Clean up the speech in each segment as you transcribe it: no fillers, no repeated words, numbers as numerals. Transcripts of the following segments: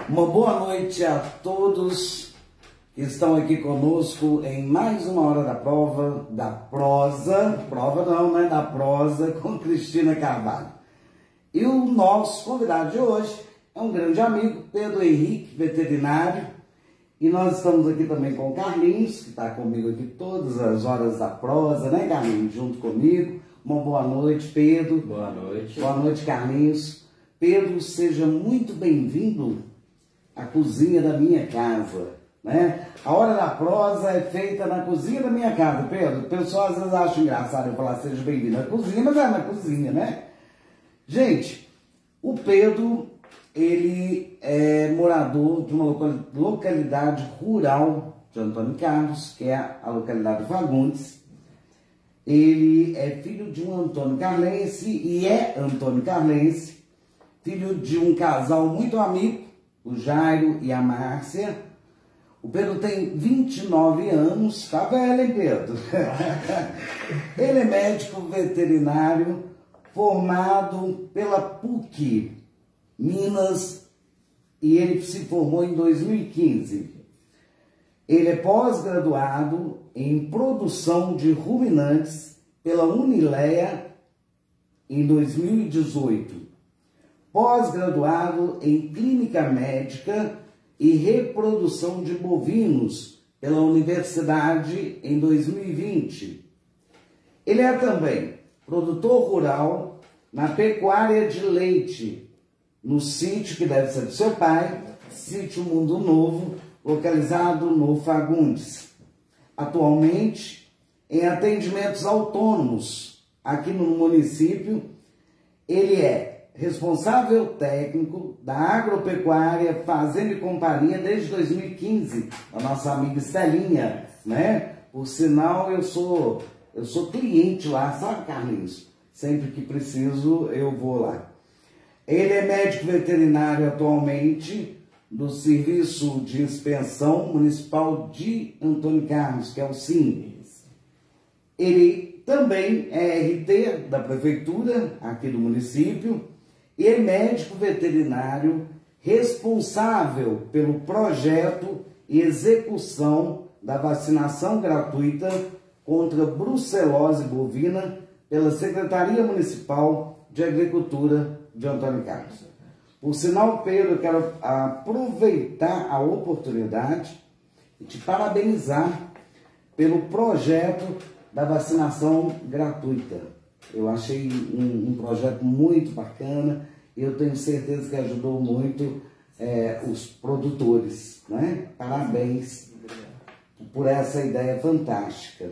Uma boa noite a todos que estão aqui conosco em mais uma hora da prova, da prosa com Cristina Carvalho. E o nosso convidado de hoje é um grande amigo, Pedro Henrique, veterinário. E nós estamos aqui também com o Carlinhos, que está comigo aqui todas as horas da prosa, né, Carlinhos? Junto comigo. Uma boa noite, Pedro. Boa noite. Boa noite, Carlinhos. Pedro, seja muito bem-vindo à cozinha da minha casa, né? A hora da prosa é feita na cozinha da minha casa, Pedro. O pessoal às vezes acha engraçado eu falar seja bem-vindo à cozinha, mas é na cozinha, né? Gente, o Pedro, ele é morador de uma localidade rural de Antônio Carlos, que é a localidade de Fagundes. Ele é filho de um Antônio Carlense e é Antônio Carlense, filho de um casal muito amigo, o Jairo e a Márcia. O Pedro tem 29 anos, tá velho, hein, Pedro? Ele é médico veterinário, formado pela PUC Minas, e ele se formou em 2015. Ele é pós-graduado em produção de ruminantes pela Unileia em 2018. Pós-graduado em clínica médica e reprodução de bovinos pela Universidade em 2020. Ele é também produtor rural na pecuária de leite, no sítio que deve ser do seu pai, Sítio Mundo Novo, localizado no Fagundes. Atualmente, em atendimentos autônomos aqui no município, ele é responsável técnico da agropecuária Fazenda e Companhia desde 2015, a nossa amiga Estelinha, né? Por sinal, eu sou cliente lá, sabe, Carlinhos? Sempre que preciso, eu vou lá. Ele é médico veterinário atualmente do Serviço de Inspeção Municipal de Antônio Carlos, que é o SIM. Ele também é RT da Prefeitura, aqui do município, e é médico veterinário responsável pelo projeto e execução da vacinação gratuita contra brucelose bovina pela Secretaria Municipal de Agricultura de Antônio Carlos. Por sinal, Pedro, eu quero aproveitar a oportunidade e te parabenizar pelo projeto da vacinação gratuita. Eu achei um projeto muito bacana e eu tenho certeza que ajudou muito os produtores, né? Parabéns por essa ideia fantástica.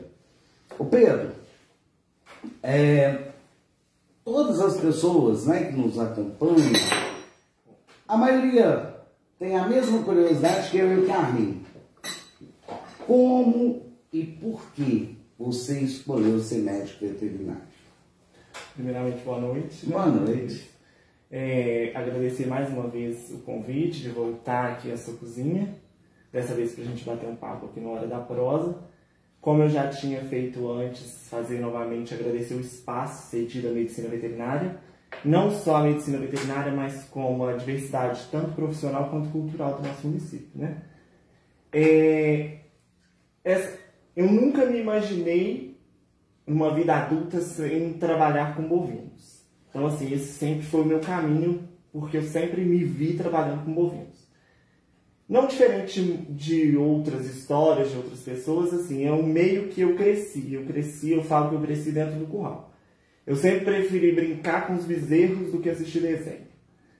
Ô Pedro, todas as pessoas, né, que nos acompanham, a maioria tem a mesma curiosidade que eu e o Carlinhos. Como e por que você escolheu ser médico veterinário? Primeiramente, boa noite. Boa noite. Agradecer mais uma vez o convite de voltar aqui à sua cozinha. Dessa vez para a gente bater um papo aqui na hora da prosa. Como eu já tinha feito antes, fazer novamente agradecer o espaço cedido à medicina veterinária. Não só a medicina veterinária, mas como a diversidade tanto profissional quanto cultural do nosso município, né? Eu nunca me imaginei, numa vida adulta, em trabalhar com bovinos. Então, assim, esse sempre foi o meu caminho, porque eu sempre me vi trabalhando com bovinos. Não diferente de outras histórias, de outras pessoas, assim, é o meio que eu cresci. Eu falo que eu cresci dentro do curral. Eu sempre preferi brincar com os bezerros do que assistir desenho.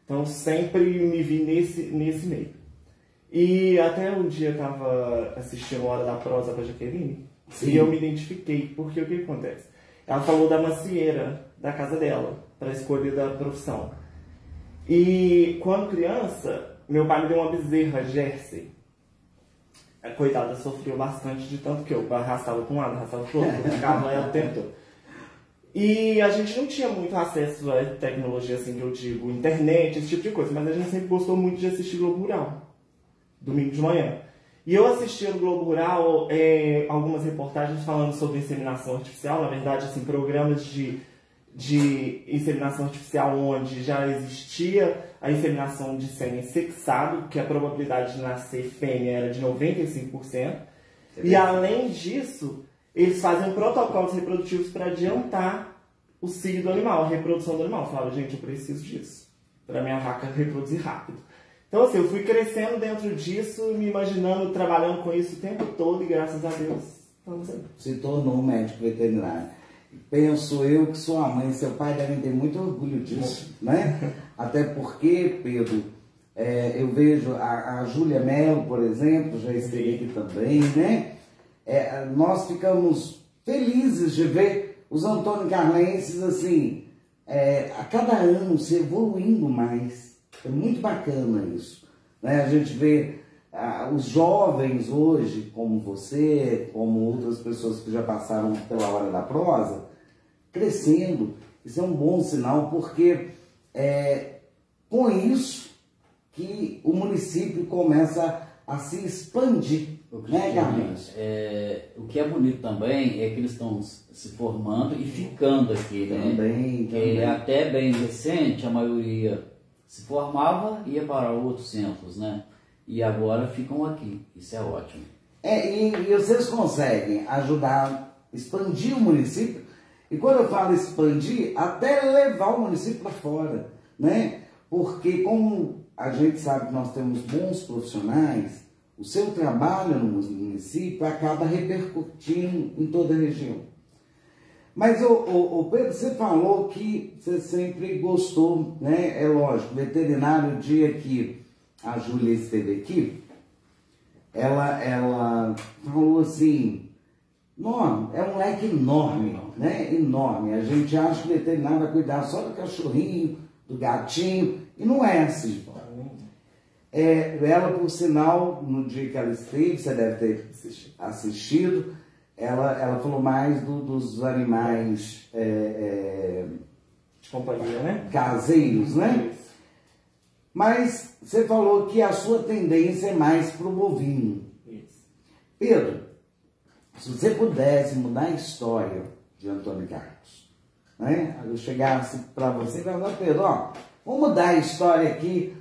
Então, sempre me vi nesse meio. E até um dia eu estava assistindo Hora da Prosa com a Jaqueline, e eu me identifiquei, porque o que acontece? Ela falou da macieira da casa dela, para a escolha da profissão. E quando criança, meu pai me deu uma bezerra Jersey. A coitada sofreu bastante, de tanto que eu arrastava para um lado, arrastava para o outro, ficava ela o tempo todo. E a gente não tinha muito acesso à tecnologia, assim, que eu digo, internet, esse tipo de coisa, mas a gente sempre gostou muito de assistir Globo Rural, domingo de manhã. E eu assistia no Globo Rural algumas reportagens falando sobre inseminação artificial, na verdade, assim, programas de de inseminação artificial, onde já existia a inseminação de sêmen sexado, que a probabilidade de nascer fêmea era de 95%. E além disso, eles fazem protocolos reprodutivos para adiantar o ciclo do animal, a reprodução do animal. Falaram, gente, eu preciso disso, para minha vaca reproduzir rápido. Então, assim, eu fui crescendo dentro disso, me imaginando, trabalhando com isso o tempo todo, e graças a Deus, estamos aí. Se tornou um médico veterinário. Penso eu que sua mãe e seu pai devem ter muito orgulho disso, né? Até porque, Pedro, eu vejo a Júlia Mello, por exemplo, já esteve aqui também, né? Nós ficamos felizes de ver os Antônio Carlenses, assim, a cada ano se evoluindo mais. É muito bacana isso, né? A gente vê os jovens hoje, como você, como outras pessoas que já passaram pela hora da prosa, crescendo. Isso é um bom sinal, porque com isso que o município começa a se expandir, né, Carlinhos? O que é bonito também é que eles estão se formando e ficando aqui, né? Também. Até bem recente, a maioria se formava e ia para outros centros, né? E agora ficam aqui. Isso é ótimo. E vocês conseguem ajudar a expandir o município. E quando eu falo expandir, até levar o município para fora, né? Porque como a gente sabe que nós temos bons profissionais, o seu trabalho no município acaba repercutindo em toda a região. Mas, o Pedro, você falou que você sempre gostou, né? É lógico, veterinário, o dia que a Júlia esteve aqui, ela falou assim, não, é um leque enorme, né? Enorme. A gente acha que o veterinário vai cuidar só do cachorrinho, do gatinho, e não é assim. Ela, por sinal, no dia que ela esteve, você deve ter assistido, ela falou mais dos animais De companhia, né? caseiros, né? Isso. Mas você falou que a sua tendência é mais pro bovino. Isso. Pedro, se você pudesse mudar a história de Antônio Carlos, né? Eu chegasse para você e falasse, Pedro, vamos mudar a história aqui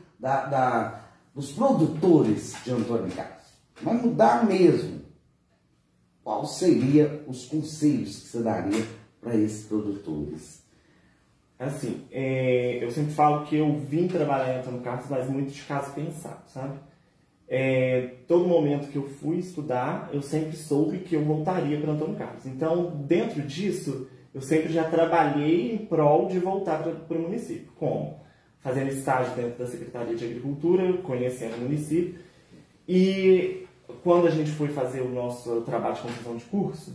dos produtores de Antônio Carlos. Vai mudar mesmo. Quais seriam os conselhos que você daria para esses produtores? Assim, eu sempre falo que eu vim trabalhar em Antônio Carlos, mas muito de caso pensado, sabe? Todo momento que eu fui estudar, eu sempre soube que eu voltaria para Antônio Carlos. Então, dentro disso, eu sempre já trabalhei em prol de voltar para o município. Como? Fazendo estágio dentro da Secretaria de Agricultura, conhecendo o município. E quando a gente foi fazer o nosso trabalho de conclusão de curso,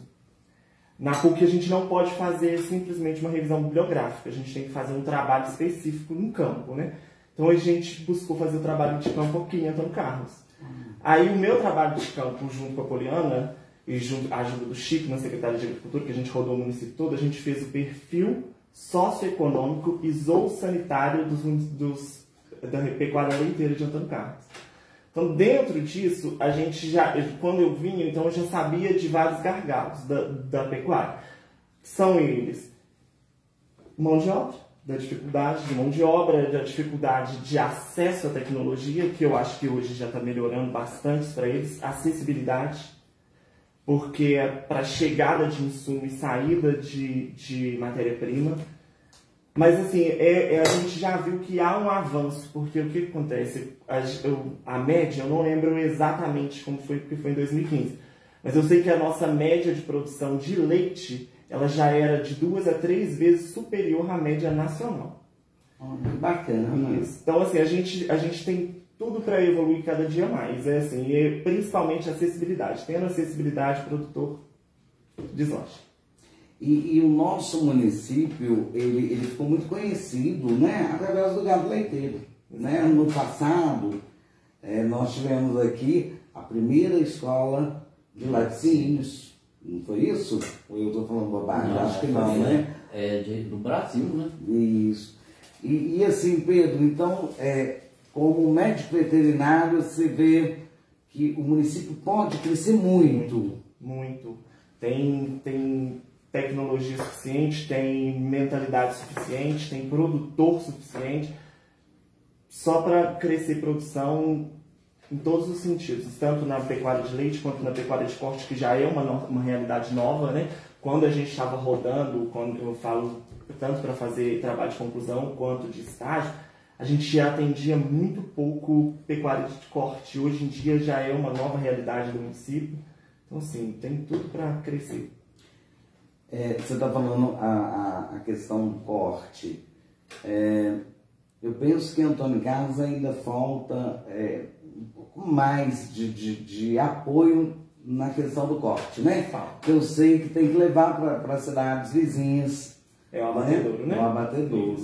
na PUC a gente não pode fazer simplesmente uma revisão bibliográfica, a gente tem que fazer um trabalho específico no campo, né? Então a gente buscou fazer o trabalho de campo aqui em Antônio Carlos. Aí o meu trabalho de campo, junto com a Poliana, e junto a ajuda do Chico na Secretaria de Agricultura, que a gente rodou o município todo, a gente fez o perfil socioeconômico e zoossanitário da pecuária leiteira de Antônio Carlos. Então, dentro disso, a gente quando eu vinha, então eu já sabia de vários gargalos da pecuária. São eles: mão de obra, da dificuldade de mão de obra, da dificuldade de acesso à tecnologia, que eu acho que hoje já está melhorando bastante para eles, acessibilidade, porque para chegada de insumo e saída de matéria-prima. Mas assim, a gente já viu que há um avanço, porque o que acontece? A média, eu não lembro exatamente como foi, porque foi em 2015, mas eu sei que a nossa média de produção de leite, ela já era de 2 a 3 vezes superior à média nacional. Que bacana. Isso. Então assim, a gente tem tudo para evoluir cada dia mais, principalmente a acessibilidade. Tendo acessibilidade, o produtor deslancha. E o nosso município, ele ficou muito conhecido, né, através do gado leiteiro. Né? No passado, nós tivemos aqui a primeira escola de laticínios. Não foi isso? Ou eu estou falando bobagem? Acho que não, né? Do Brasil, né? Isso. E assim, Pedro, então, como médico veterinário, você vê que o município pode crescer muito. Muito. Tem tecnologia suficiente, tem mentalidade suficiente, tem produtor suficiente, só para crescer produção em todos os sentidos, tanto na pecuária de leite quanto na pecuária de corte, que já é uma realidade nova, né? Quando a gente estava rodando, quando eu falo tanto para fazer trabalho de conclusão quanto de estágio, a gente atendia muito pouco pecuária de corte. Hoje em dia já é uma nova realidade do município. Então, assim, tem tudo para crescer. Você está falando a questão do corte. Eu penso que em Antônio Carlos ainda falta um pouco mais de apoio na questão do corte, né? Eu sei que tem que levar para cidades vizinhas. É o abatedouro, né? É o abatedouro.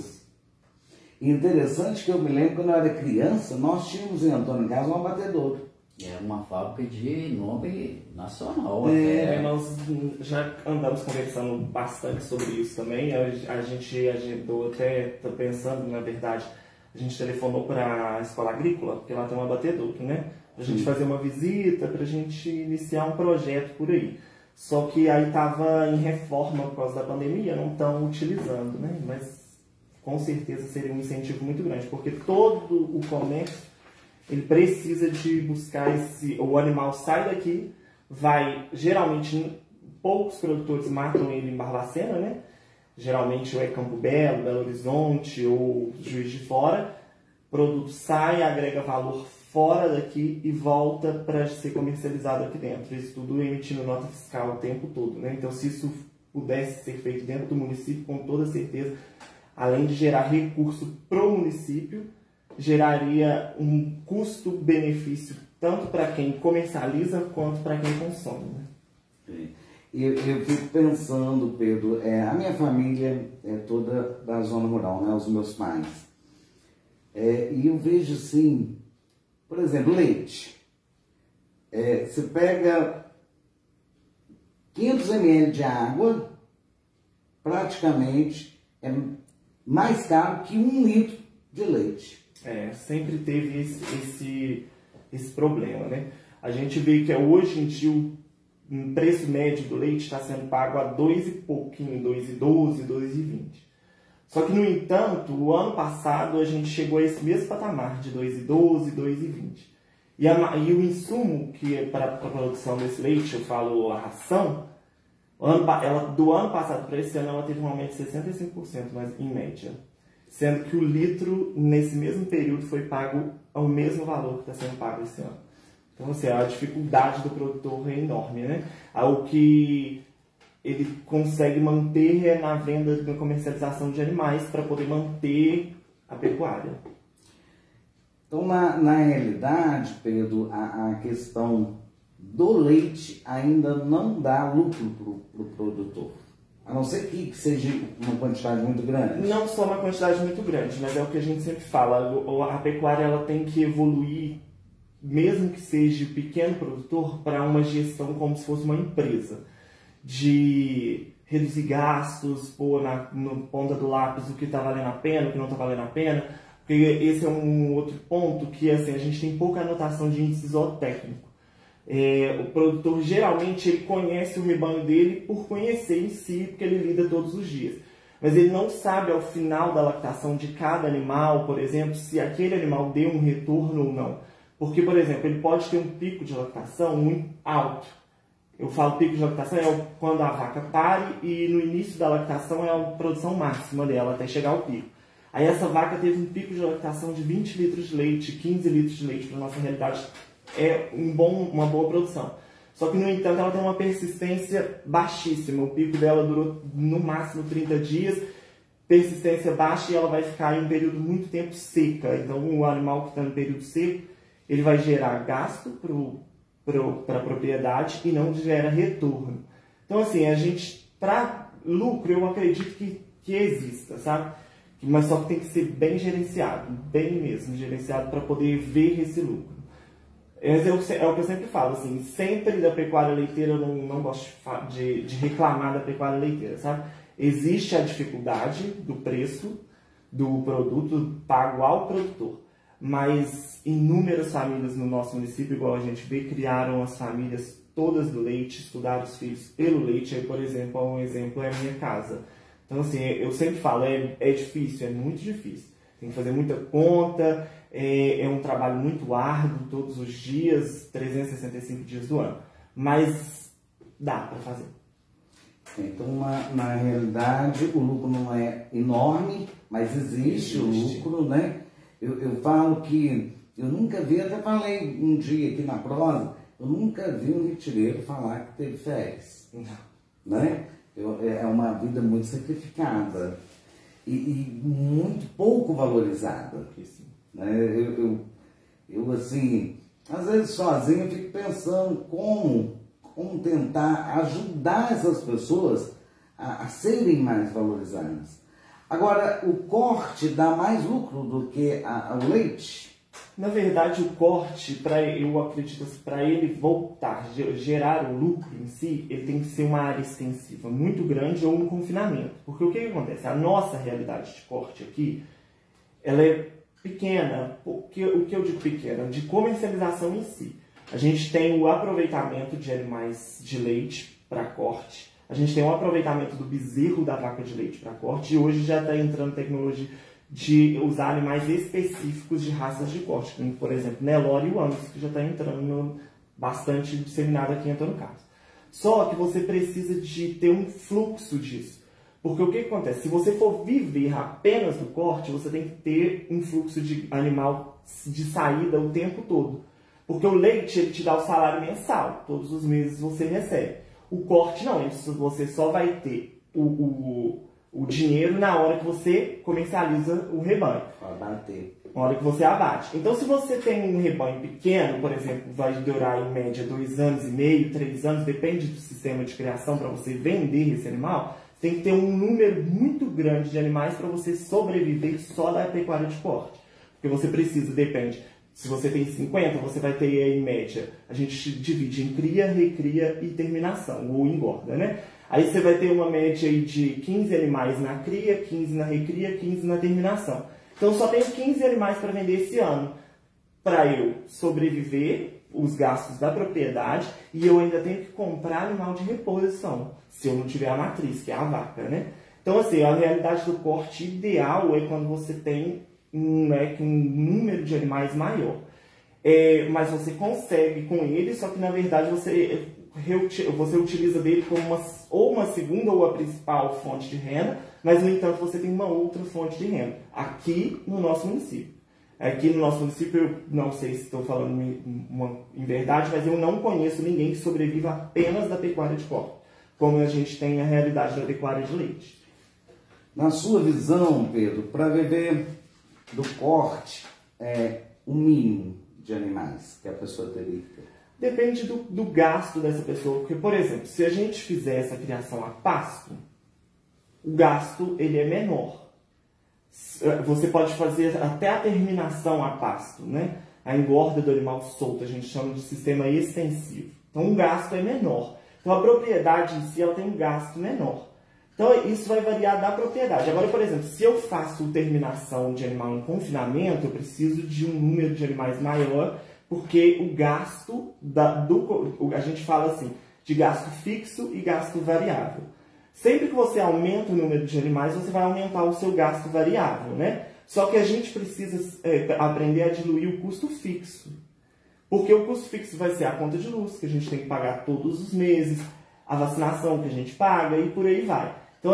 E interessante que eu me lembro, quando eu era criança, nós tínhamos em Antônio Carlos um abatedouro. É uma fábrica de nome nacional. Nós já andamos conversando bastante sobre isso também. A gente agendou, até tô pensando, na verdade, a gente telefonou para a escola agrícola, porque lá tem um abatedouro, né? Pra gente fazer uma visita, pra gente iniciar um projeto por aí. Só que aí estava em reforma por causa da pandemia, não estão utilizando, né? Mas com certeza seria um incentivo muito grande, porque todo o comércio ele precisa de buscar o animal sai daqui, vai, geralmente, poucos produtores matam ele em Barbacena, né? Geralmente ou é Campo Belo, Belo Horizonte ou Juiz de Fora. O produto sai, agrega valor fora daqui e volta para ser comercializado aqui dentro. Isso tudo emitindo nota fiscal o tempo todo, né? Então, se isso pudesse ser feito dentro do município, com toda certeza, além de gerar recurso para o município, geraria um custo-benefício tanto para quem comercializa quanto para quem consome, né? Eu fico pensando, Pedro, a minha família é toda da zona rural, né? Os meus pais. E eu vejo assim, por exemplo, leite. Você pega 500 ml de água, praticamente é mais caro que 1 litro de leite. Sempre teve esse problema, né? A gente vê que hoje em dia o preço médio do leite está sendo pago a 2 e pouquinho, 2,12, 2,20. Só que, no entanto, o ano passado a gente chegou a esse mesmo patamar de 2,12, 2,20. E o insumo que é para a produção desse leite, eu falo a ração, do ano passado para esse ano ela teve um aumento de 65%, mas em média. Sendo que o litro, nesse mesmo período, foi pago ao mesmo valor que está sendo pago esse ano. Então, assim, a dificuldade do produtor é enorme, né? O que ele consegue manter é na venda, na comercialização de animais para poder manter a pecuária. Então, na realidade, Pedro, a questão do leite ainda não dá lucro para o produtor. A não ser que seja uma quantidade muito grande. Não só uma quantidade muito grande, mas é o que a gente sempre fala. A pecuária ela tem que evoluir, mesmo que seja pequeno produtor, para uma gestão como se fosse uma empresa. De reduzir gastos, pôr no ponta do lápis o que está valendo a pena, o que não está valendo a pena. Porque esse é um outro ponto que assim, a gente tem pouca anotação de índice zootécnico. O produtor geralmente ele conhece o rebanho dele por conhecer em si, porque ele lida todos os dias. Mas ele não sabe ao final da lactação de cada animal, por exemplo, se aquele animal deu um retorno ou não. Porque, por exemplo, ele pode ter um pico de lactação muito alto. Eu falo pico de lactação quando a vaca pare e no início da lactação é a produção máxima dela até chegar ao pico. Aí essa vaca teve um pico de lactação de 20 litros de leite, 15 litros de leite, para a nossa realidade é uma boa produção. Só que, no entanto, ela tem uma persistência baixíssima. O pico dela durou no máximo 30 dias, persistência baixa, e ela vai ficar em um período muito tempo seca. Então, o animal que está no período seco, ele vai gerar gasto para a propriedade e não gera retorno. Então, assim, para lucro, eu acredito que exista, sabe? Mas só que tem que ser bem gerenciado, bem mesmo gerenciado, para poder ver esse lucro. É o que eu sempre falo, assim, sempre da pecuária leiteira, eu não gosto de reclamar da pecuária leiteira, sabe? Existe a dificuldade do preço do produto pago ao produtor, mas inúmeras famílias no nosso município, igual a gente vê, criaram as famílias todas do leite, estudar os filhos pelo leite. Aí, por exemplo, um exemplo é a minha casa. Então, assim, eu sempre falo, é difícil, é muito difícil. Tem que fazer muita conta, é um trabalho muito árduo todos os dias, 365 dias do ano. Mas dá para fazer. Então, na realidade, o lucro não é enorme, mas existe o lucro, né? Eu falo que eu nunca vi, até falei um dia aqui na prosa, eu nunca vi um retireiro falar que teve férias, né? É uma vida muito sacrificada e muito pouco valorizada, né? Eu assim, às vezes sozinho eu fico pensando como tentar ajudar essas pessoas a serem mais valorizadas. Agora, o corte dá mais lucro do que o leite? Na verdade, o corte, eu acredito que para ele voltar, gerar o lucro em si, ele tem que ser uma área extensiva muito grande ou um confinamento. Porque o que acontece? A nossa realidade de corte aqui, ela é pequena. O que eu digo pequena? De comercialização em si. A gente tem o aproveitamento de animais de leite para corte. A gente tem o aproveitamento do bezerro da vaca de leite para corte. E hoje já está entrando tecnologia de usar animais específicos de raças de corte. Como, por exemplo, Nelore e o Angus, que já está entrando bastante disseminado aqui em Antônio Carlos. Só que você precisa de ter um fluxo disso. Porque o que acontece? Se você for viver apenas do corte, você tem que ter um fluxo de animal de saída o tempo todo. Porque o leite, ele te dá o salário mensal. Todos os meses você recebe. O corte não. Você só vai ter o dinheiro na hora que você comercializa o rebanho. Na hora que você abate. Então, se você tem um rebanho pequeno, por exemplo, vai durar em média 2 anos e meio, 3 anos, depende do sistema de criação para você vender esse animal, tem que ter um número muito grande de animais para você sobreviver só da pecuária de corte. Porque você precisa, depende. Se você tem 50, você vai ter em média, a gente divide em cria, recria e terminação, ou engorda, né? Aí você vai ter uma média aí de 15 animais na cria, 15 na recria, 15 na terminação. Então só tenho 15 animais para vender esse ano, para eu sobreviver os gastos da propriedade, e eu ainda tenho que comprar animal de reposição, se eu não tiver a matriz, que é a vaca, né? Então assim, a realidade do corte ideal é quando você tem um número de animais maior. Mas você consegue com ele, só que na verdade você utiliza dele como uma segunda ou a principal fonte de renda, mas no entanto você tem uma outra fonte de renda, aqui no nosso município. Aqui no nosso município, eu não sei se estou falando em verdade, mas eu não conheço ninguém que sobreviva apenas da pecuária de corte, como a gente tem a realidade da pecuária de leite. Na sua visão, Pedro, para viver do corte, o mínimo de animais que a pessoa teria que ter? Depende do gasto dessa pessoa. Porque, por exemplo, se a gente fizer essa criação a pasto, o gasto ele é menor. Você pode fazer até a terminação a pasto, né? A engorda do animal solto, a gente chama de sistema extensivo. Então, o gasto é menor. Então, a propriedade em si ela tem um gasto menor. Então, isso vai variar da propriedade. Agora, por exemplo, se eu faço terminação de animal em confinamento, eu preciso de um número de animais maior, porque o gasto, a gente fala assim, de gasto fixo e gasto variável. Sempre que você aumenta o número de animais, você vai aumentar o seu gasto variável, né? Só que a gente precisa aprender a diluir o custo fixo. Porque o custo fixo vai ser a conta de luz, que a gente tem que pagar todos os meses, a vacinação que a gente paga e por aí vai. Então,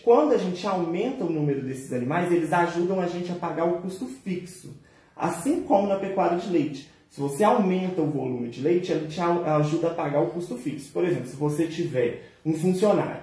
quando a gente aumenta o número desses animais, eles ajudam a gente a pagar o custo fixo. Assim como na pecuária de leite. Se você aumenta o volume de leite, ele te ajuda a pagar o custo fixo. Por exemplo, se você tiver um funcionário,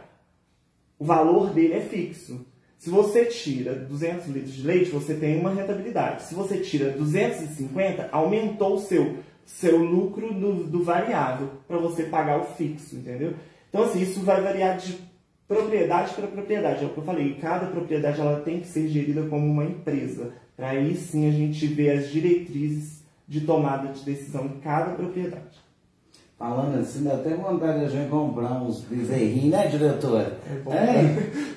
o valor dele é fixo. Se você tira 200 litros de leite, você tem uma rentabilidade. Se você tira 250, aumentou o seu lucro do variável para você pagar o fixo, entendeu? Então, assim, isso vai variar de propriedade para propriedade. É o que eu falei, cada propriedade ela tem que ser gerida como uma empresa. Para aí sim a gente ver as diretrizes de tomada de decisão em cada propriedade. Falando assim, dá até vontade de a gente comprar uns bezerrinhos, né, diretora? É bom.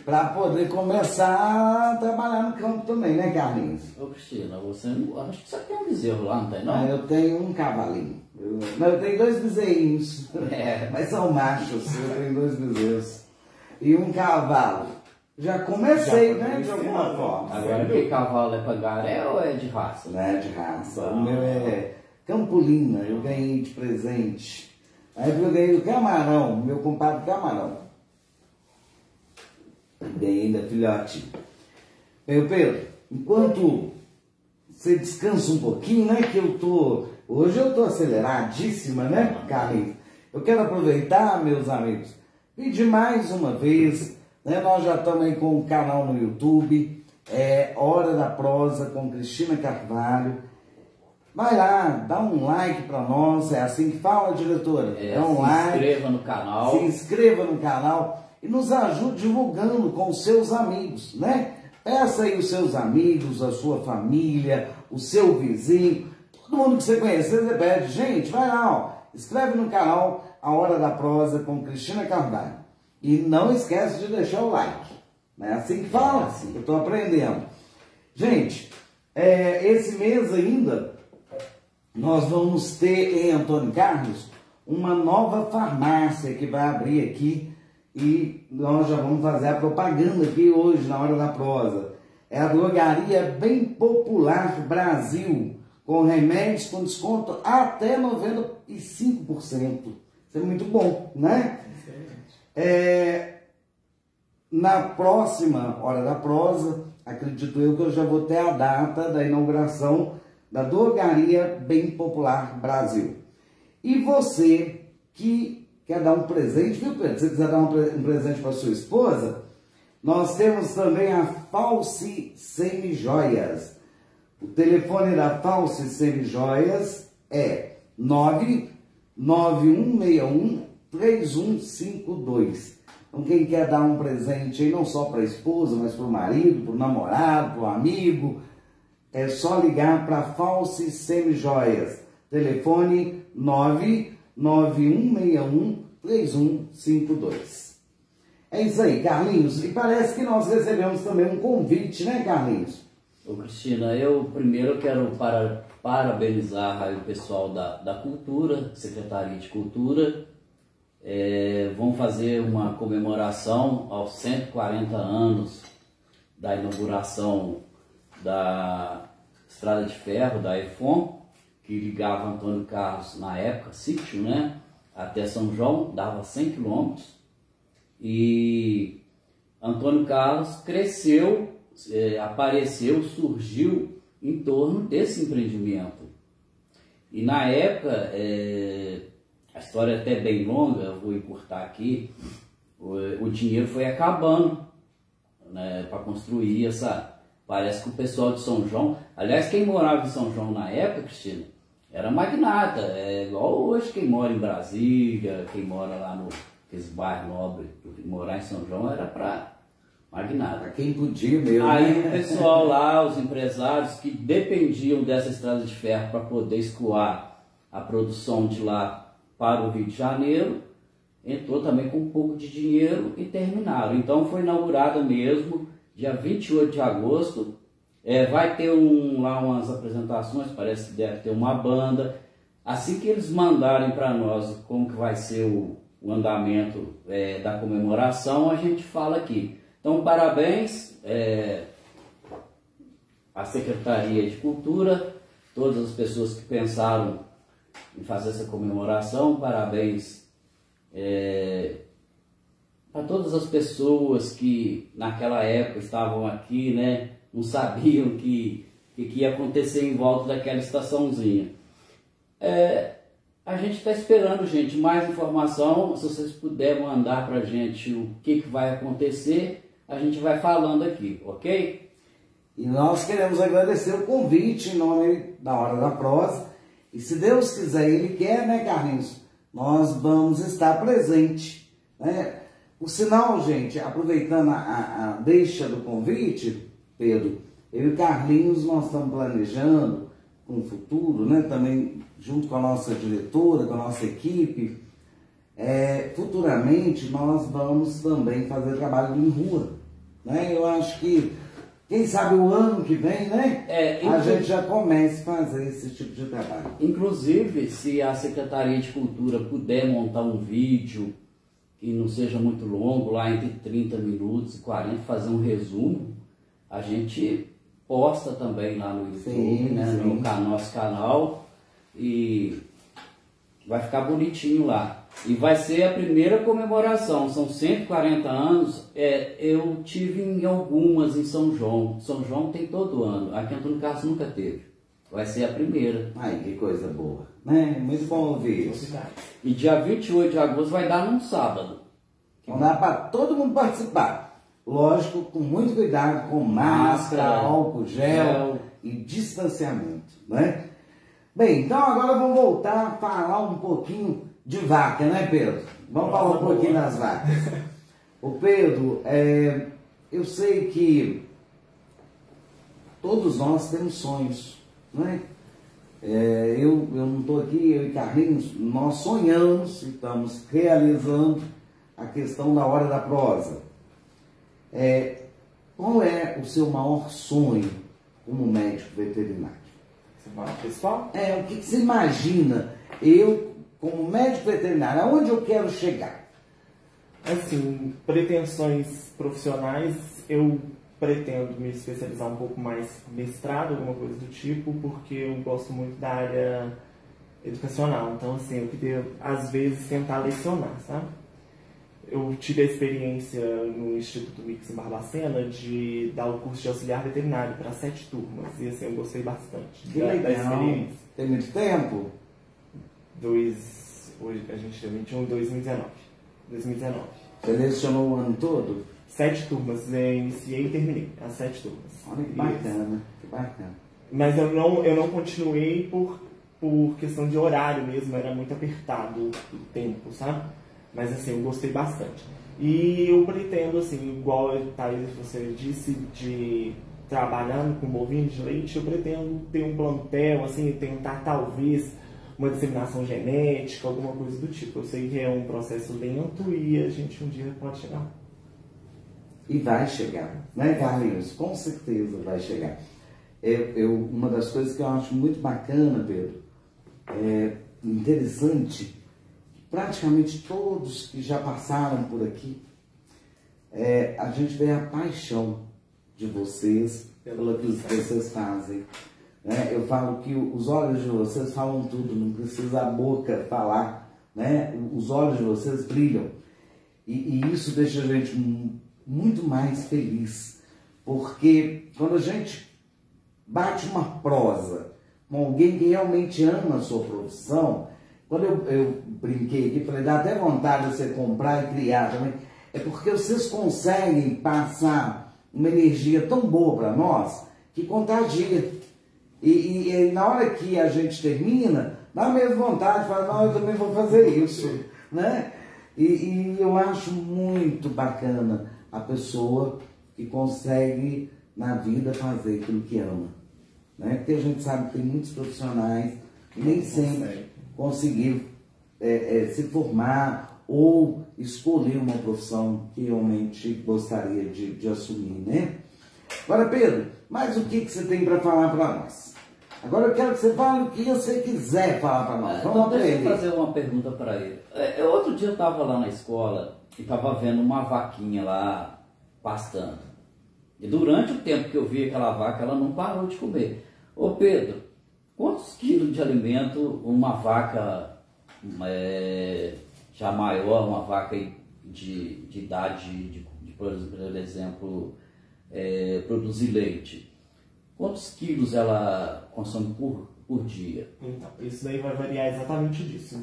Para poder começar a trabalhar no campo também, né, Carlinhos? Ô Cristina, você não, acho que você tem um bezerro lá, não tem não? Eu tenho um cavalinho. Eu tenho 2 bezerrinhos, mas são machos, eu tenho 2 bezerros. E um cavalo. Já comecei, né, de alguma forma. Agora, que cavalo é pangaré ou é de raça? Não é de raça. O meu é Campolina, eu ganhei de presente. Aí eu ganhei do Camarão, meu compadre Camarão. Ganhei da filhote. Meu Pedro, enquanto você descansa um pouquinho, né, que hoje eu tô aceleradíssima, né, Carlinhos? Eu quero aproveitar, meus amigos, pedir mais uma vez, né, nós já estamos aí com um canal no YouTube, Hora da Prosa com Cristina Carvalho. Vai lá, dá um like para nós, é assim que fala, diretora? Se inscreva no canal. Se inscreva no canal e nos ajude divulgando com os seus amigos, né? Peça aí os seus amigos, a sua família, o seu vizinho, todo mundo que você conhecer, você pede, gente, vai lá, ó, inscreve no canal A Hora da Prosa com Cristina Carvalho. E não esquece de deixar o like, né? Assim que fala, assim, eu estou aprendendo. Gente, esse mês ainda, nós vamos ter em Antônio Carlos uma nova farmácia que vai abrir aqui e nós já vamos fazer a propaganda aqui hoje na Hora da Prosa. É a Drogaria Bem Popular Brasil, com remédios com desconto até 95%. Isso é muito bom, né? Na próxima Hora da Prosa, acredito eu que eu já vou ter a data da inauguração da Drogaria Bem Popular Brasil. E você que quer dar um presente, viu, Pedro? Se você quiser dar um presente para sua esposa, nós temos também a False Semijoias. O telefone da False Semijoias é 99161-3152. Então quem quer dar um presente aí, não só para a esposa, mas para o marido, para o namorado, para o amigo, é só ligar para False Semijoias. Telefone 99161-3152. É isso aí, Carlinhos. E parece que nós recebemos também um convite, né, Carlinhos? Ô Cristina, eu primeiro quero parabenizar aí o pessoal da Cultura, Secretaria de Cultura. Vão fazer uma comemoração aos 140 anos da inauguração da Estrada de Ferro, da EFON, que ligava Antônio Carlos, na época, sítio, né, até São João, dava 100 quilômetros. E Antônio Carlos cresceu, apareceu, surgiu em torno desse empreendimento. E na época, a história é até bem longa, eu vou encurtar aqui, o dinheiro foi acabando, né, para construir essa... Parece que o pessoal de São João... Aliás, quem morava em São João na época, Cristina, era magnata. É igual hoje quem mora em Brasília, quem mora lá nos bairros nobres. Morar em São João era para magnata. Quem podia mesmo. Aí o pessoal lá, os empresários que dependiam dessa estrada de ferro para poder escoar a produção de lá para o Rio de Janeiro, entrou também com um pouco de dinheiro e terminaram. Então foi inaugurada mesmo, dia 28 de agosto, vai ter lá umas apresentações, parece que deve ter uma banda. Assim que eles mandarem para nós como que vai ser o andamento da comemoração, a gente fala aqui. Então, parabéns à Secretaria de Cultura, todas as pessoas que pensaram em fazer essa comemoração, parabéns para todas as pessoas que naquela época estavam aqui, né, não sabiam que ia acontecer em volta daquela estaçãozinha. A gente está esperando, gente, mais informação. Se vocês puderem mandar para a gente o que vai acontecer, a gente vai falando aqui, ok? E nós queremos agradecer o convite em nome da Hora da Prosa. E se Deus quiser, Ele quer, né, Carlinhos? Nós vamos estar presente, né? Por sinal, gente, aproveitando a deixa do convite, Pedro, eu e Carlinhos, nós estamos planejando com o futuro, né? Também junto com a nossa diretora, com a nossa equipe, futuramente nós vamos também fazer trabalho em rua, né? Eu acho que, quem sabe o ano que vem, né? A gente já comece a fazer esse tipo de trabalho. Inclusive, se a Secretaria de Cultura puder montar um vídeo que não seja muito longo, lá entre 30 minutos e 40, fazer um resumo, a gente posta também lá no YouTube, sim, né? Sim. No nosso canal, e vai ficar bonitinho lá. E vai ser a primeira comemoração, são 140 anos, eu tive em algumas em São João. São João tem todo ano, aqui em Antônio Carlos nunca teve. Vai ser a primeira. Ai, que coisa boa, né? Muito bom ouvir isso. E dia 28 de agosto vai dar num sábado. Então dá para todo mundo participar. Lógico, com muito cuidado, com máscara, álcool gel e distanciamento, né? Bem, então agora vamos voltar a falar um pouquinho de vaca, né, Pedro? Vamos falar um pouquinho das vacas. Ô Pedro, eu sei que todos nós temos sonhos, né? Eu não estou aqui, eu e Carlinhos, nós sonhamos e estamos realizando a questão da hora da prosa. Qual é o seu maior sonho como médico veterinário? Pessoal? O que você imagina, eu como médico veterinário, aonde eu quero chegar? Assim, pretensões profissionais, eu pretendo me especializar um pouco mais mestrado, alguma coisa do tipo, porque eu gosto muito da área educacional. Então, assim, eu queria, às vezes, tentar lecionar, sabe? Eu tive a experiência no Instituto Mix em Barbacena de dar o curso de auxiliar veterinário para 7 turmas. E, assim, eu gostei bastante da experiência. Tem muito tempo? Hoje a gente tem 21 em 2019. Você lecionou o ano todo? 7 turmas, iniciei e terminei as 7 turmas. Olha que bacana, que bacana. Mas eu não continuei por questão de horário mesmo, era muito apertado o tempo, sabe? Mas assim, eu gostei bastante. E eu pretendo, assim, igual Thaís, você disse, de trabalhando com bovinos de leite, eu pretendo ter um plantel, assim, tentar talvez uma disseminação genética, alguma coisa do tipo. Eu sei que é um processo lento e a gente um dia pode chegar. E vai chegar, né, Carlinhos? Com certeza vai chegar. Uma das coisas que eu acho muito bacana, Pedro, interessante, praticamente todos que já passaram por aqui, a gente vê a paixão de vocês pelo que vocês fazem. Né? Eu falo que os olhos de vocês falam tudo, não precisa a boca falar, né? Os olhos de vocês brilham. E isso deixa a gente muito mais feliz, porque quando a gente bate uma prosa com alguém que realmente ama a sua profissão, quando eu brinquei aqui, falei, dá até vontade de você comprar e criar também, é porque vocês conseguem passar uma energia tão boa para nós que contagia. E na hora que a gente termina, dá a mesma vontade de falar, não, eu também vou fazer isso, né? E eu acho muito bacana a pessoa que consegue na vida fazer aquilo que ama, né? Porque a gente sabe que tem muitos profissionais que nem sempre conseguiram se formar ou escolher uma profissão que realmente gostaria de assumir, né? Agora, Pedro, mas o que você tem para falar para nós? Agora eu quero que você fale o que você quiser falar para nós. Então, deixa eu fazer uma pergunta para ele. Outro dia eu estava lá na escola e estava vendo uma vaquinha lá pastando. E durante o tempo que eu vi aquela vaca, ela não parou de comer. Ô Pedro, quantos quilos de alimento uma vaca já maior, uma vaca de idade, por exemplo, produzir leite, quantos quilos ela consome por dia? Então, isso daí vai variar exatamente disso,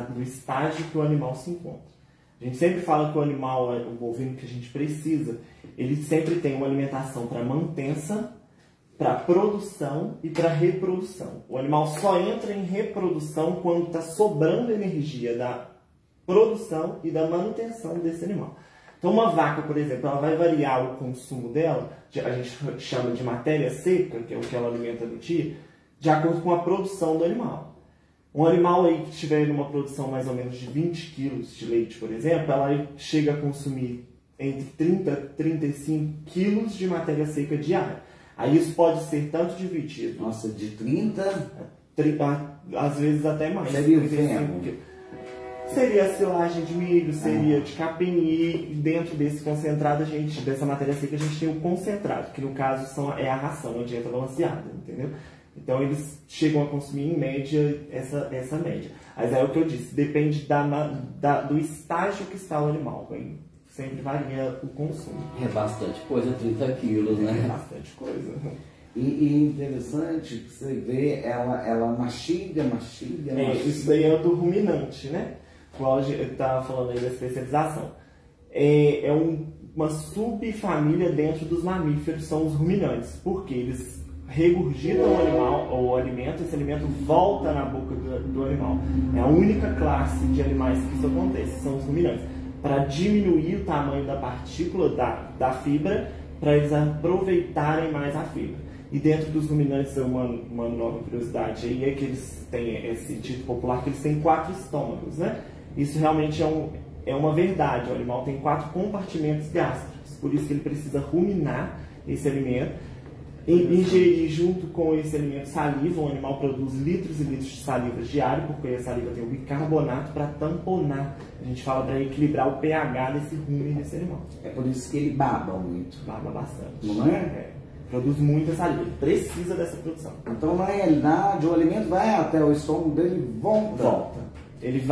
do estágio que o animal se encontra. A gente sempre fala que o animal, o bovino que a gente precisa, ele sempre tem uma alimentação para manutenção, para produção e para reprodução. O animal só entra em reprodução quando está sobrando energia da produção e da manutenção desse animal. Então uma vaca, por exemplo, ela vai variar o consumo dela, a gente chama de matéria seca, que é o que ela alimenta no dia, de acordo com a produção do animal. Um animal aí que estiver numa produção mais ou menos de 20 quilos de leite, por exemplo, ela chega a consumir entre 30 e 35 quilos de matéria seca diária. Aí isso pode ser tanto dividido. Nossa, de 30? Às vezes até mais. Seria o ferro? Seria a silagem de milho, seria de capim, e dentro desse concentrado, dessa matéria seca, a gente tem o concentrado, que no caso é a ração, a dieta balanceada, entendeu? Então eles chegam a consumir em média essa média. Mas é o que eu disse, depende do estágio que está o animal, hein? Sempre varia o consumo. É bastante coisa, 30 quilos, né? É bastante coisa. E interessante que você vê, ela mastiga. Isso daí é do ruminante, né? Igual eu estava falando aí da especialização. É uma subfamília dentro dos mamíferos, são os ruminantes. Porque eles regurgitam o alimento, esse alimento volta na boca do animal. É a única classe de animais que isso acontece, são os ruminantes. Para diminuir o tamanho da partícula da fibra, para eles aproveitarem mais a fibra. E dentro dos ruminantes, uma nova curiosidade aí é que eles têm esse dito popular que eles têm 4 estômagos, né? Isso realmente é uma verdade. O animal tem 4 compartimentos gástricos, por isso que ele precisa ruminar esse alimento, ingerir junto com esse alimento saliva. O animal produz litros e litros de saliva diário, porque a saliva tem o bicarbonato para tamponar. A gente fala para equilibrar o pH desse rumen desse animal. É por isso que ele baba muito. Baba bastante. Não é? Produz muita saliva, ele precisa dessa produção. Então, na realidade, o alimento vai até o estômago dele e volta. Ele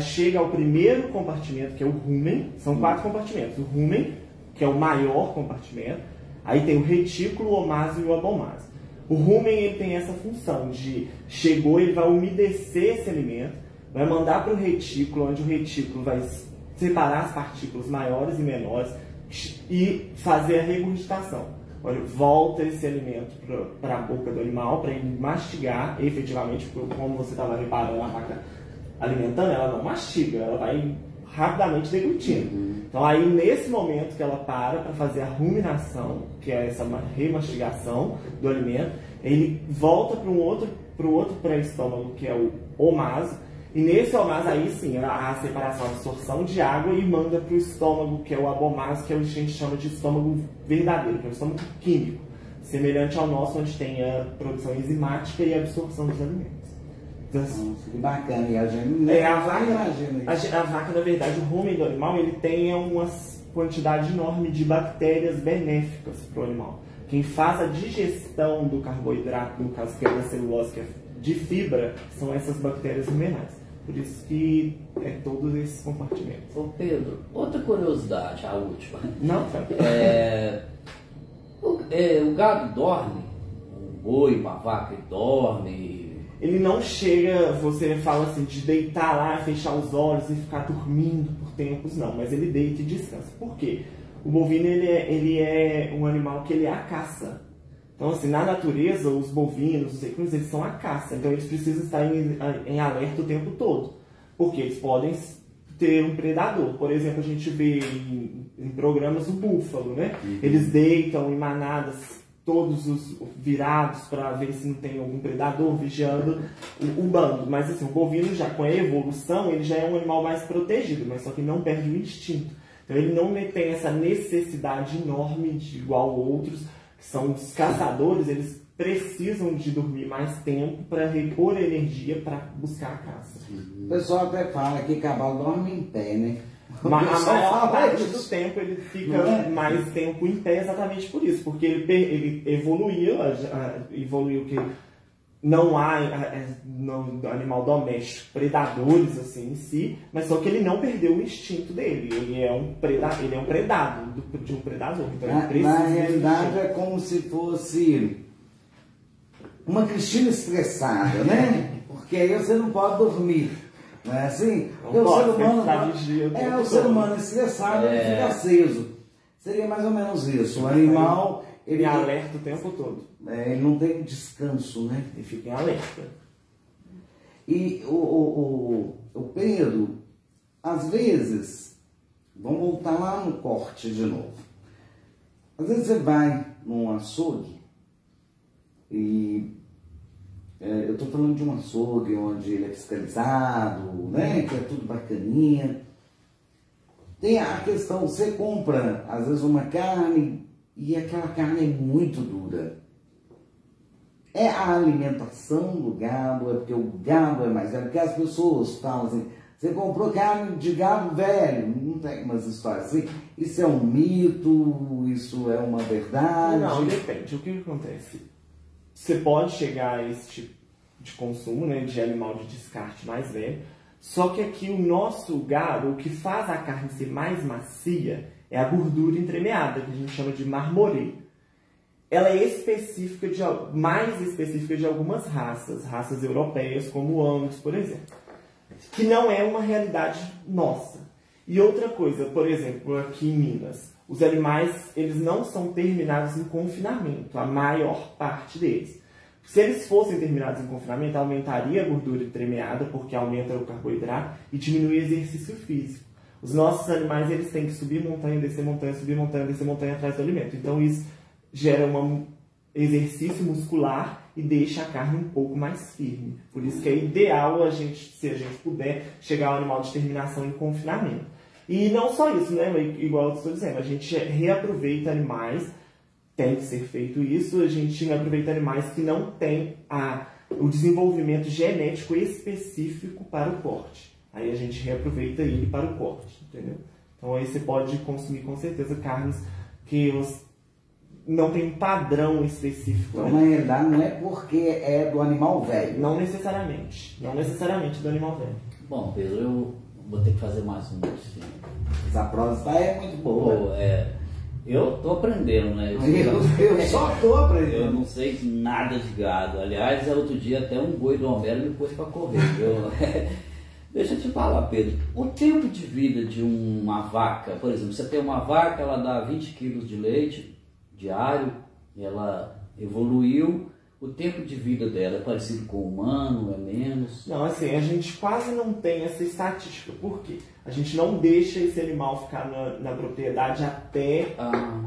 chega ao primeiro compartimento, que é o rumen. São 4 compartimentos. O rumen, que é o maior compartimento. Aí tem o retículo, o omaso e o abomaso. O rumen ele tem essa função de ele vai umedecer esse alimento, vai mandar para o retículo, onde o retículo vai separar as partículas maiores e menores e fazer a regurgitação. Olha, volta esse alimento para a boca do animal, para ele mastigar efetivamente, porque como você estava reparando, a vaca alimentando, ela não mastiga, ela vai rapidamente deglutindo. Então aí nesse momento que ela para fazer a ruminação, que é essa remastigação do alimento, ele volta para o outro pré-estômago, que é o omaso, e nesse omaso aí sim, a separação, a absorção de água, e manda para o estômago, que é o abomaso, que é o que a gente chama de estômago verdadeiro, que é o estômago químico, semelhante ao nosso, onde tem a produção enzimática e a absorção dos alimentos. Então, nossa, que bacana. E a gente a vaca, na verdade, o rumen do animal, ele tem uma quantidade enorme de bactérias benéficas para o animal. Quem faz a digestão do carboidrato, no caso que é da celulose, que é de fibra, são essas bactérias rumenais. Por isso que todos esses compartimentos. Ô Pedro, outra curiosidade, a última. Não, o gado dorme? O boi, uma vaca dorme? Ele não chega, você fala assim, de deitar lá, fechar os olhos e ficar dormindo por tempos, não. Mas ele deita e descansa. Por quê? O bovino, ele é um animal que ele é a caça. Então, assim, na natureza, os bovinos, os equinos, eles são a caça. Então, eles precisam estar em alerta o tempo todo. Porque eles podem ter um predador. Por exemplo, a gente vê em programas o búfalo, né? Eles deitam em manadas, todos os virados, para ver se não tem algum predador vigiando o bando. Mas, assim, o bovino, já com a evolução, ele já é um animal mais protegido, mas só que não perde o instinto. Então, ele não tem essa necessidade enorme de igual outros, que são os caçadores. Eles precisam de dormir mais tempo para repor energia para buscar a caça. O pessoal até fala que cavalo dorme em pé, né? Mas a maior parte do tempo ele fica mais tempo em pé exatamente por isso, porque ele evoluiu que não há no animal doméstico predadores assim em si, mas só que ele não perdeu o instinto dele. Ele é um predado de um predador. Então na realidade é como se fosse uma Cristina estressada, né? Porque aí você não pode dormir. Não é assim? Porque o ser humano estressado, ele fica aceso. Seria mais ou menos isso. O animal, ele alerta o tempo todo. Ele não tem descanso, né? Ele fica em alerta. E o Pedro, às vezes, vamos voltar lá no corte de novo. Às vezes você vai num açougue e eu estou falando de um açougue onde ele é fiscalizado, né? Que é tudo bacaninha. Tem a questão, você compra às vezes uma carne e aquela carne é muito dura. É a alimentação do gado, é porque o gado é mais velho, porque as pessoas falam assim, você comprou carne de gado velho, não tem umas histórias assim, isso é um mito, isso é uma verdade? Não, depende, o que acontece? Você pode chegar a esse tipo de consumo, né, de animal de descarte mais velho, só que aqui o nosso gado, o que faz a carne ser mais macia é a gordura entremeada, que a gente chama de marmoreio. Ela é específica mais específica de algumas raças europeias, como o Angus, por exemplo, que não é uma realidade nossa. E outra coisa, por exemplo, aqui em Minas, os animais eles não são terminados em confinamento, a maior parte deles. Se eles fossem terminados em confinamento, aumentaria a gordura entremeada, porque aumenta o carboidrato, e diminui o exercício físico. Os nossos animais eles têm que subir montanha, descer montanha, subir montanha, descer montanha atrás do alimento. Então isso gera um exercício muscular e deixa a carne um pouco mais firme. Por isso que é ideal se a gente puder, chegar ao animal de terminação em confinamento. E não só isso, né? Igual eu estou dizendo, a gente reaproveita animais, tem que ser feito isso, a gente aproveita animais que não têm o desenvolvimento genético específico para o corte. Aí a gente reaproveita ele para o corte, entendeu? Então aí você pode consumir com certeza carnes que não tem um padrão específico. Então, na realidade, não é porque é do animal velho. Não necessariamente. Não necessariamente do animal velho. Bom, Pedro, eu vou ter que fazer mais um. Essa prosa é muito boa. Pô, eu tô aprendendo, né? Eu só tô aprendendo. Eu não sei nada de gado. Aliás, outro dia até um boi do Homero me pôs para correr. Deixa eu te falar, Pedro. O tempo de vida de uma vaca, por exemplo, você tem uma vaca, ela dá 20 quilos de leite diário, ela evoluiu, o tempo de vida dela é parecido com o humano, é menos? Não, assim, a gente quase não tem essa estatística. Por quê? A gente não deixa esse animal ficar na propriedade até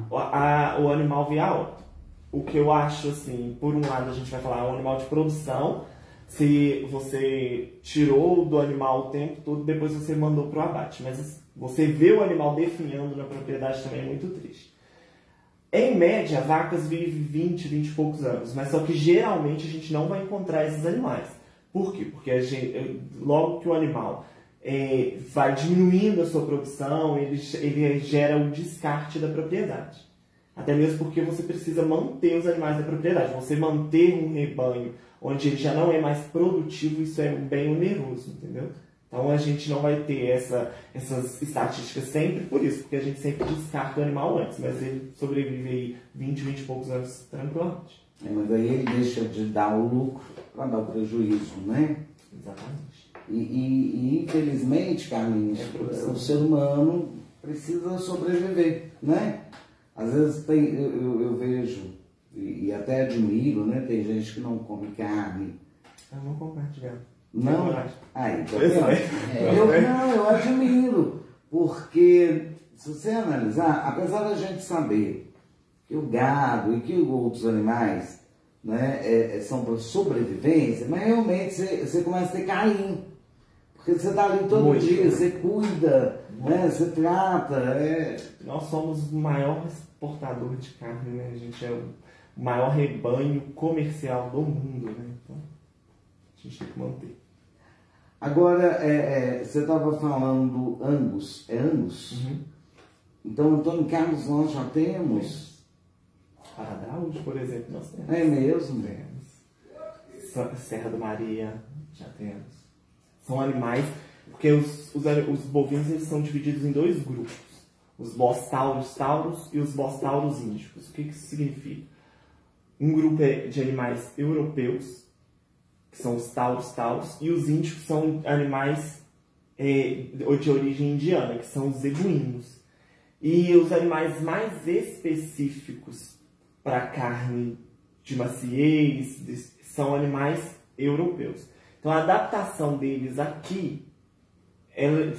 o animal vir a óbito. O que eu acho, assim, por um lado a gente vai falar, é um animal de produção, se você tirou do animal o tempo todo, depois você mandou para o abate. Mas você vê o animal definhando na propriedade também é muito triste. Em média, vacas vivem 20 e poucos anos, mas só que geralmente a gente não vai encontrar esses animais. Por quê? Porque logo que o animal vai diminuindo a sua produção, ele gera o descarte da propriedade. Até mesmo porque você precisa manter os animais da propriedade. Você manter um rebanho onde ele já não é mais produtivo, isso é bem oneroso, entendeu? Então a gente não vai ter essas estatísticas sempre por isso, porque a gente sempre descarta o animal antes, mas ele sobrevive aí 20 e poucos anos tranquilamente. Mas aí ele deixa de dar o lucro para dar o prejuízo, né? Exatamente. E infelizmente, Carlinhos, o ser humano precisa sobreviver, né? Às vezes eu vejo, e até admiro, né? Tem gente que não come carne. Eu não como carne de gado. Não? Então, eu admiro, porque se você analisar, apesar da gente saber que o gado e que outros animais, né, são para sobrevivência, mas realmente você começa a ter carinho, porque você está ali todo dia, você cuida, né, você trata. Nós somos o maior exportador de carne, né? A gente é o maior rebanho comercial do mundo, né? Então, a gente tem que manter. Agora, você estava falando do Angus, é Angus? Uhum. Então, Antônio Carlos, nós já temos? Araújo, por exemplo, nós temos. É mesmo? Temos. Serra do Maria, já temos. São animais, porque os bovinos eles são divididos em dois grupos. Os bostauros tauros e os bostauros índicos. O que isso significa? Um grupo é de animais europeus, que são os tauros, e os índicos são animais de origem indiana, que são os zebuínos. E os animais mais específicos para carne de maciez são animais europeus. Então a adaptação deles aqui ela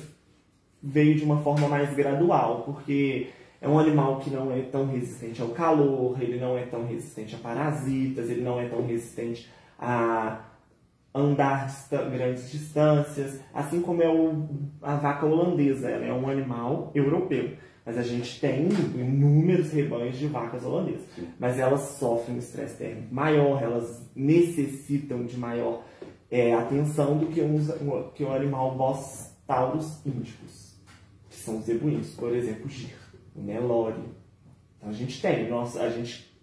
veio de uma forma mais gradual, porque é um animal que não é tão resistente ao calor, ele não é tão resistente a parasitas, ele não é tão resistente a andar grandes distâncias, assim como é a vaca holandesa. Ela é um animal europeu, mas a gente tem inúmeros rebanhos de vacas holandesas. Mas elas sofrem um estresse térmico maior, elas necessitam de maior atenção do que o animal Bos taurus índicos, que são os zebuínos, por exemplo, o gir, o Nelore. Então a gente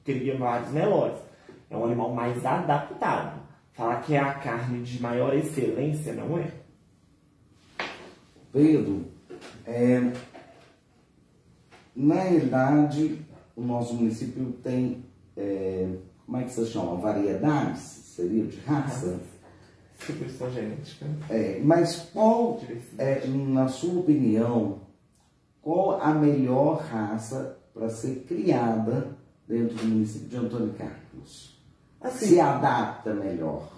cria vários Nelores. É um animal mais adaptado. Falar que é a carne de maior excelência, não é? Pedro, na realidade, o nosso município tem, como é que se chama? Variedades? Seria de raça? Superstição genética. Mas qual, na sua opinião, qual a melhor raça para ser criada dentro do município de Antônio Carlos? Assim, se adapta melhor?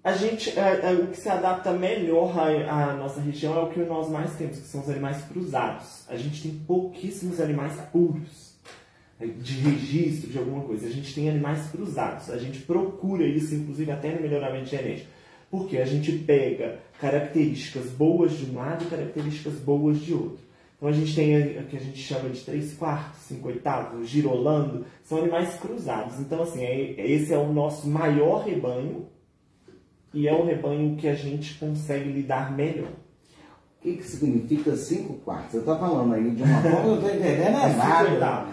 O que se adapta melhor à nossa região é o que nós mais temos, que são os animais cruzados. A gente tem pouquíssimos animais puros, de registro, de alguma coisa. A gente tem animais cruzados. A gente procura isso, inclusive, até no melhoramento genético. Porque a gente pega características boas de um lado e características boas de outro. Então a gente tem o que a gente chama de 3/4, 5/8, girolando, são animais cruzados. Então assim, esse é o nosso maior rebanho e é o rebanho que a gente consegue lidar melhor. O que significa 5/4? Você está falando aí de uma forma, eu estou entendendo nada.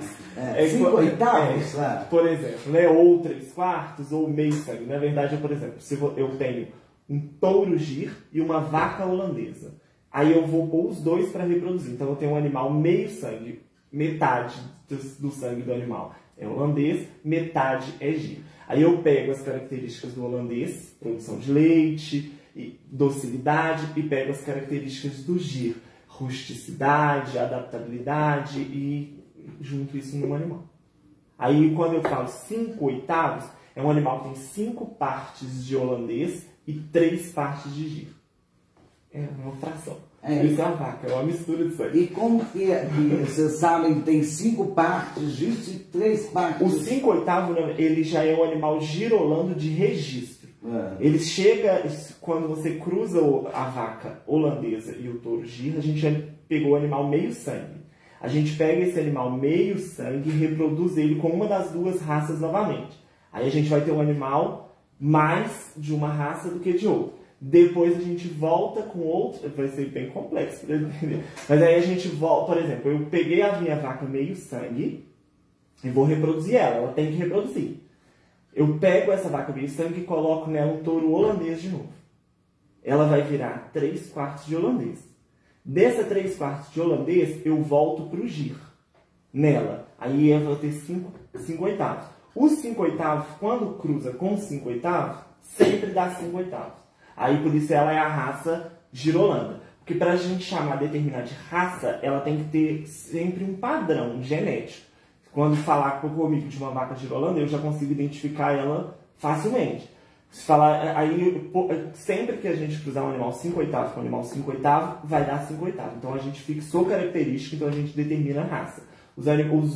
5/8? Por exemplo, ou 3/4 ou meio sangue. Na verdade, por exemplo, se eu tenho um touro gir e uma vaca holandesa, aí eu vou pôr os dois para reproduzir. Então eu tenho um animal meio sangue, metade do sangue do animal é holandês, metade é gir. Aí eu pego as características do holandês, produção de leite, e docilidade, e pego as características do gir, rusticidade, adaptabilidade, e junto isso num animal. Aí quando eu falo 5/8, é um animal que tem 5 partes de holandês e 3 partes de gir. É uma fração. Isso é uma vaca, é uma mistura de sangue. E como que vocês sabem que tem 5 partes disso e 3 partes? O 5/8, ele já é um animal girolando de registro. Ele chega, quando você cruza a vaca holandesa e o touro gir, a gente já pegou o animal meio sangue. A gente pega esse animal meio sangue e reproduz ele com uma das duas raças novamente. Aí a gente vai ter um animal mais de uma raça do que de outra. Depois a gente volta com outro, vai ser bem complexo para entender. Mas aí a gente volta, por exemplo, eu peguei a minha vaca meio sangue e vou reproduzir ela tem que reproduzir. Eu pego essa vaca meio sangue e coloco nela um touro holandês de novo. Ela vai virar 3/4 de holandês. Dessa 3/4 de holandês, eu volto para o gir nela. Aí eu vou ter 5/8. Os 5/8, quando cruza com 5/8, sempre dá 5/8. Aí, por isso, ela é a raça girolanda. Porque para a gente determinar de raça, ela tem que ter sempre um padrão genético. Quando falar comigo de uma vaca girolanda, eu já consigo identificar ela facilmente. Se falar, aí, sempre que a gente cruzar um animal 5/8 com um animal 5/8, vai dar 5/8. Então, a gente fixou característica, então a gente determina a raça. Os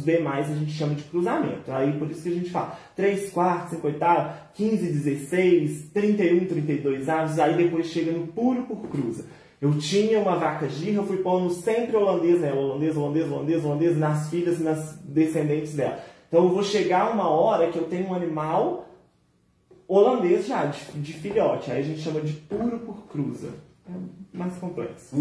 demais a gente chama de cruzamento. Aí por isso que a gente fala 3/4, 5/8, 15, 16, 31, 32 aves. Aí depois chega no puro por cruza. Eu tinha uma vaca gir, eu fui pondo sempre holandês nela. Holandês nas filhas e nas descendentes dela. Então eu vou chegar uma hora que eu tenho um animal holandês já, de filhote. Aí a gente chama de puro por cruza. É mais complexo.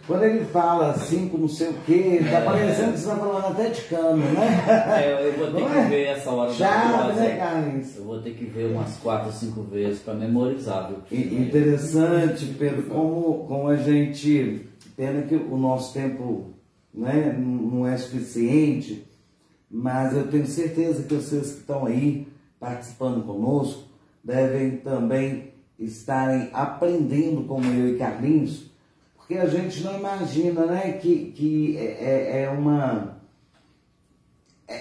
Quando ele fala 5 não sei o que, tá parecendo que você tá falando até de cano, né? Eu vou ter que ver essa hora. Chato, né, Carlinhos? Eu vou ter que ver umas 4 ou 5 vezes para memorizar. Interessante, Pedro, como a gente... Pena que o nosso tempo, né, não é suficiente, mas eu tenho certeza que vocês que estão aí participando conosco devem também estarem aprendendo como eu e Carlinhos, porque a gente não imagina, né, que é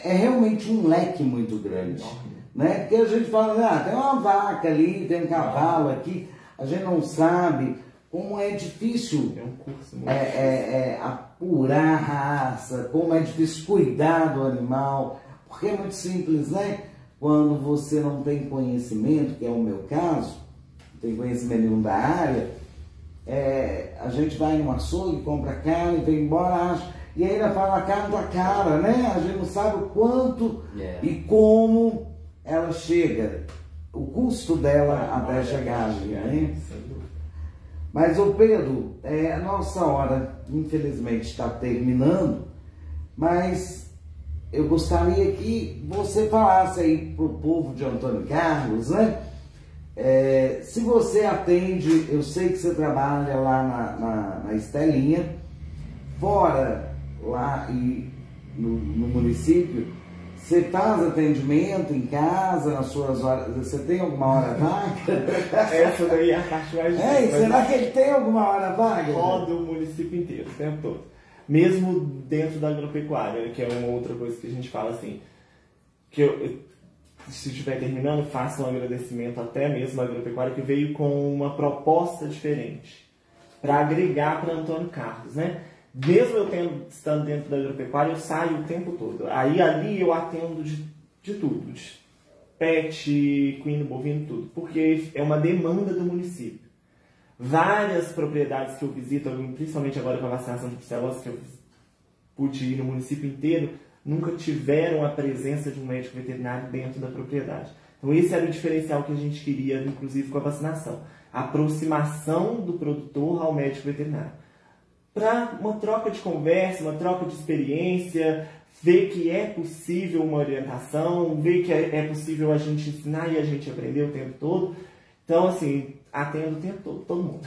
realmente um leque muito grande, né? Porque a gente fala, tem uma vaca ali, tem um cavalo aqui, a gente não sabe como é difícil apurar a raça, como é difícil cuidar do animal, porque é muito simples, né? quando você não tem conhecimento, que é o meu caso, não tem conhecimento nenhum da área, a gente vai no açougue, compra carne, vem embora, acha, e ainda fala a carne da cara, né? A gente não sabe o quanto e como ela chega, o custo dela até chegar ali, né? Mas, ô Pedro, a nossa hora, infelizmente, está terminando, mas eu gostaria que você falasse aí para o povo de Antônio Carlos, né? Se você atende, eu sei que você trabalha lá na Estelinha, fora lá e no município, você faz atendimento em casa, nas suas horas, você tem alguma hora vaga? Essa daí é a parte mais difícil. Será que ele tem alguma hora vaga? Roda o município inteiro, o tempo todo. Mesmo dentro da agropecuária, que é uma outra coisa que a gente fala assim, que se estiver terminando, faça um agradecimento até mesmo à agropecuária, que veio com uma proposta diferente para agregar para Antônio Carlos, né? Mesmo eu estando dentro da agropecuária, eu saio o tempo todo. Aí ali eu atendo de tudo, de pet, equino, bovino, tudo, porque é uma demanda do município. Várias propriedades que eu visito, principalmente agora com a vacinação de brucelose, que eu pude ir no município inteiro, nunca tiveram a presença de um médico veterinário dentro da propriedade. Então esse era o diferencial que a gente queria, inclusive com a vacinação. A aproximação do produtor ao médico veterinário. Para uma troca de conversa, uma troca de experiência, ver que é possível uma orientação, ver que é possível a gente ensinar e a gente aprender o tempo todo. Então, assim, atendo o tempo todo mundo.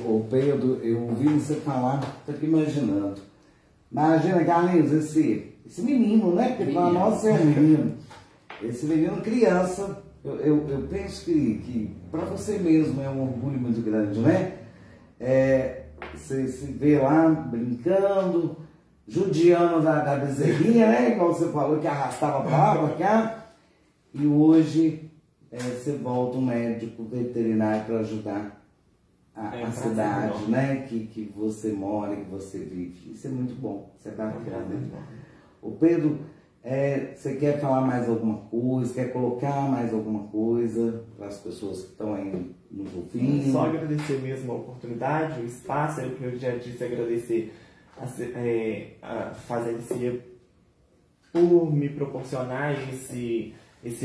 O Pedro, eu ouvi você falar, estou aqui imaginando. Imagina, Carlinhos, esse menino, né? Porque para nós é um menino. Esse menino criança, eu penso que para você mesmo é um orgulho muito grande, né? Você se vê lá brincando, judiando da bezerrinha, né? Igual você falou que arrastava para lá, para cá. E hoje você volta um médico veterinário para ajudar a cidade, né? Que você mora, que você vive. Isso é muito bom, isso é bacana. O Pedro, você quer falar mais alguma coisa? Quer colocar mais alguma coisa para as pessoas que estão aí nos ouvindo? Só agradecer mesmo a oportunidade, o espaço. Eu já disse, agradecer a Fazendia por me proporcionar esse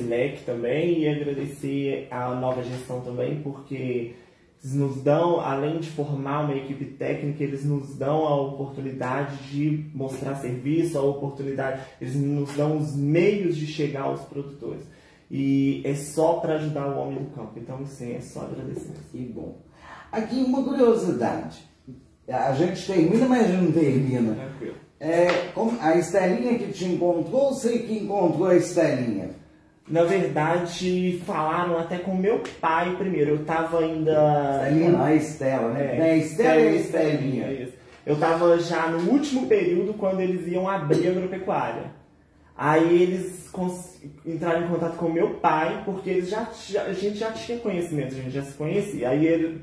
leque também, e agradecer a nova gestão também, porque eles nos dão, além de formar uma equipe técnica, eles nos dão a oportunidade de mostrar serviço, eles nos dão os meios de chegar aos produtores. E é só para ajudar o homem do campo. Então, sim, é só agradecer. Que bom. Aqui uma curiosidade. A gente termina, mas a gente não termina. Tranquilo. A Estelinha que te encontrou, ou você que encontrou a Estelinha? Na verdade, falaram até com meu pai primeiro. Eu estava ainda... Estelinha não, é Estela, né? A Estela e a Estelinha. Isso. Eu estava já no último período, quando eles iam abrir a agropecuária. Aí eles entraram em contato com meu pai, porque eles a gente já tinha conhecimento, a gente já se conhecia. Aí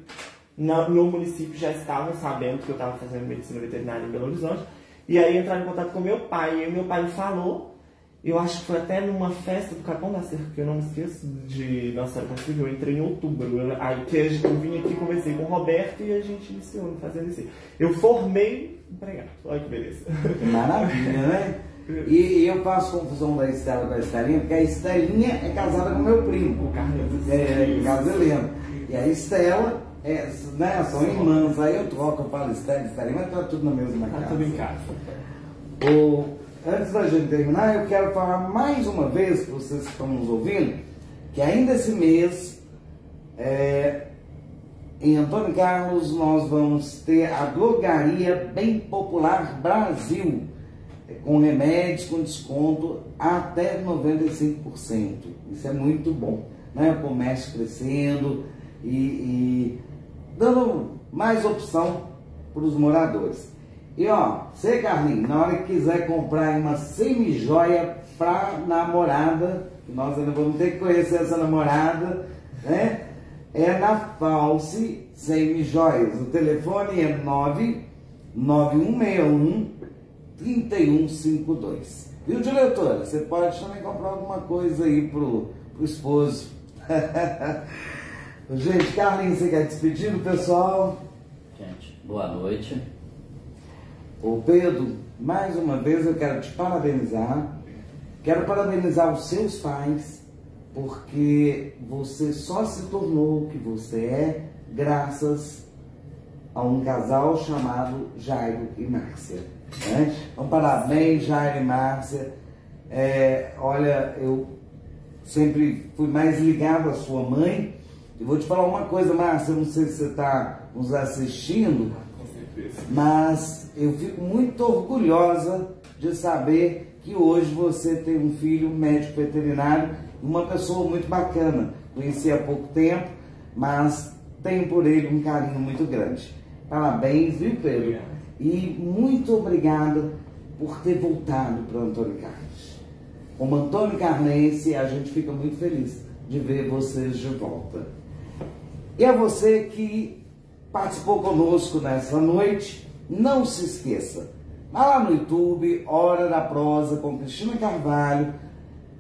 no município já estavam sabendo que eu estava fazendo medicina veterinária em Belo Horizonte. E aí entraram em contato com meu pai, e meu pai me falou. Eu acho que foi até numa festa do Capão da Cerca, que eu não me esqueço de Nossa Senhora Civil, eu entrei em outubro. Aí que eu vim aqui, conversei com o Roberto e a gente iniciou fazendo isso. Eu formei empregado. Olha que beleza. Maravilha, né? E eu faço confusão da Estela com a Estelinha, porque a Estelinha é casada com meu primo, o Carlos Heleno. E a Estela, né, são irmãs. Aí eu troco, eu falo Estela, Estelinha, mas tá tudo na mesma casa. Tá tudo em casa. Antes da gente terminar, eu quero falar mais uma vez para vocês que estão nos ouvindo, que ainda esse mês, em Antônio Carlos, nós vamos ter a Drogaria Bem Popular Brasil, com remédios com desconto até 95%. Isso é muito bom, né? O comércio crescendo e dando mais opção para os moradores. E ó, você, Carlinhos, na hora que quiser comprar uma semi-joia para namorada, nós ainda vamos ter que conhecer essa namorada, né? É na False Semi-Joias. O telefone é 99161 3152. Viu, diretora? Você pode também comprar alguma coisa aí pro esposo. Gente, Carlinhos, você quer despedir do pessoal? Gente, boa noite. Ô Pedro, mais uma vez eu quero te parabenizar. Quero parabenizar os seus pais, porque você só se tornou o que você é graças a um casal chamado Jairo e Márcia. Né? Então, parabéns, Jairo e Márcia. Olha, eu sempre fui mais ligado à sua mãe. E vou te falar uma coisa, Márcia, eu não sei se você está nos assistindo, mas eu fico muito orgulhosa de saber que hoje você tem um filho médico veterinário, uma pessoa muito bacana. Conheci há pouco tempo, mas tenho por ele um carinho muito grande. Parabéns, viu, Pedro? E muito obrigado por ter voltado para Antônio Carlos. Como Antônio Carlense, a gente fica muito feliz de ver vocês de volta. E a você que participou conosco nessa noite, não se esqueça, vá lá no YouTube, Hora da Prosa com Cristina Carvalho,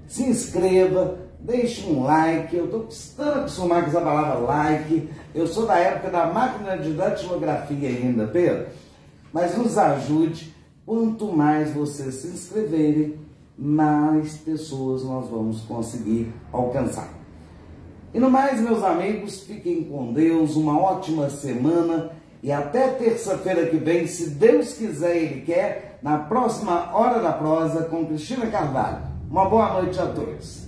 se inscreva, deixe um like. Eu estou custando acostumar com essa palavra like, eu sou da época da máquina de datilografia ainda, Pedro, mas nos ajude. Quanto mais vocês se inscreverem, mais pessoas nós vamos conseguir alcançar. E no mais, meus amigos, fiquem com Deus, uma ótima semana e até terça-feira que vem, se Deus quiser e Ele quer, na próxima Hora da Prosa com Cristina Carvalho. Uma boa noite a todos.